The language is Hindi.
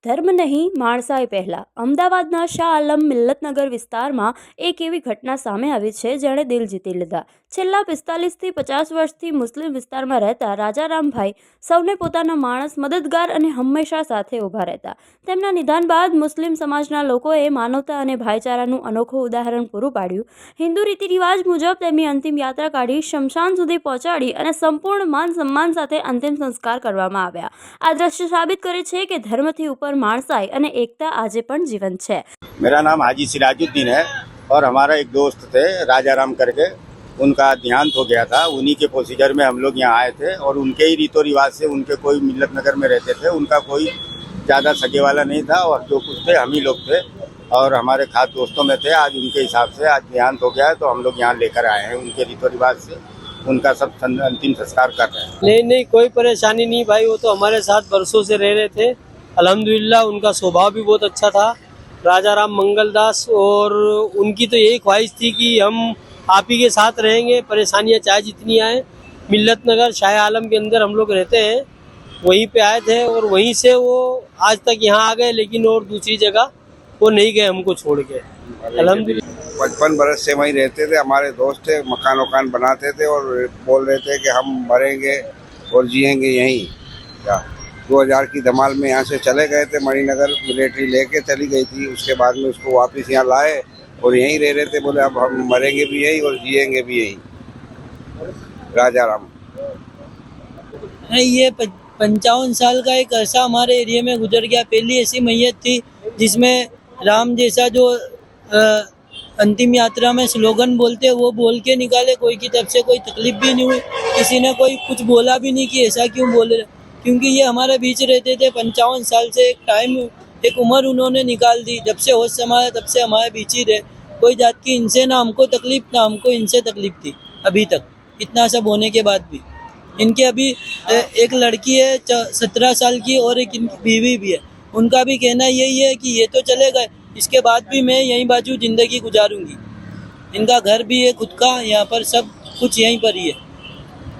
ધર્મ નહીં, માણસાઈ પહેલા. અમદાવાદના શાહ આલમ મિલ્લતનગર વિસ્તારમાં એક એવી ઘટના સામે આવી છે જેણે દિલ જીતી લીધા. છેલ્લા 45 થી 50 વર્ષથી મુસ્લિમ વિસ્તારમાં રહેતા રાજારામભાઈ સૌને પોતાના માણસ, મદદગાર અને હંમેશા સાથે ઊભા રહેતા. તેમના નિધન બાદ મુસ્લિમ સમાજના લોકોએ માનવતા અને ભાઈચારાનું અનોખું ઉદાહરણ પૂરું પાડ્યું. હિન્દુ રીતિ રિવાજ મુજબ તેમની અંતિમ યાત્રા કાઢી શમશાન સુધી પહોંચાડી અને સંપૂર્ણ માન સન્માન સાથે અંતિમ સંસ્કાર કરવામાં આવ્યા. આ દ્રશ્ય સાબિત કરે છે કે ધર્મથી ઉપર माणसाई અને एकता આજે પણ જીવંત છે. मेरा नाम हाजी सिराजुद्दीन है और हमारा एक दोस्त थे राजाराम करके, उनका देहांत हो गया था। उन्हीं के प्रोसीजर में हम लोग यहाँ आए थे और उनके ही रीतो रिवाज से, उनके कोई मिल्लत नगर में रहते थे, उनका कोई ज़्यादा सगे वाला नहीं था और जो कुछ थे हम ही लोग थे और हमारे खास दोस्तों में थे। आज उनके हिसाब से आज देहांत हो गया है तो हम लोग यहाँ लेकर आए हैं। उनके रीतो रिवाज से उनका सब अंतिम संस्कार कर रहे हैं। नहीं, कोई परेशानी नहीं भाई, वो तो हमारे साथ बरसों से रह रहे थे। अल्हम्दुलिल्लाह उनका स्वभाव भी बहुत अच्छा था, राजाराम मंगलदास, और उनकी तो यही ख्वाहिश थी कि हम आप ही के साथ रहेंगे, परेशानियाँ चाहे जितनी आए। मिल्लत नगर शाह आलम के अंदर हम लोग रहते हैं, वहीं पे आए थे और वहीं से वो आज तक यहाँ आ गए, लेकिन और दूसरी जगह वो नहीं गए हमको छोड़ के। अल्हम्दुलिल्लाह 55 बरस से वहीं रहते थे, हमारे दोस्त थे, मकान वकान बनाते थे और बोल रहे थे कि हम मरेंगे और जिएंगे यहीं। 2000 की धमाल में यहाँ से चले गए थे, मणिनगर मिलिट्री लेके चली गई थी। उसके बाद में उसको वापस यहाँ लाए और यहीं रह रहे थे। बोले अब हम मरेंगे भी यहीं और जिएंगे भी यहीं। राजाराम ये 55 साल का एक अरसा हमारे एरिया में गुजर गया। पहली ऐसी मैयत थी जिसमें राम जैसा जो अंतिम यात्रा में स्लोगन बोलते वो बोल के निकाले। कोई की तरफ से कोई तकलीफ भी नहीं हुई, किसी ने कोई कुछ बोला भी नहीं कि ऐसा क्यों बोल रहे, क्योंकि ये हमारे बीच रहते थे 55 साल से। एक टाइम, एक उम्र उन्होंने निकाल दी। जब से होश संभाला तब से हमारे बीच ही रहे। कोई जात की इनसे ना हमको तकलीफ, ना हमको इनसे तकलीफ थी अभी तक, इतना सब होने के बाद भी। इनके अभी एक लड़की है 17 साल की और एक इनकी बीवी भी है। उनका भी कहना यही है कि ये तो चले गए, इसके बाद भी मैं यहीं बाजू ज़िंदगी गुजारूंगी। इनका घर भी है खुद का, यहाँ पर सब कुछ यहीं पर ही है।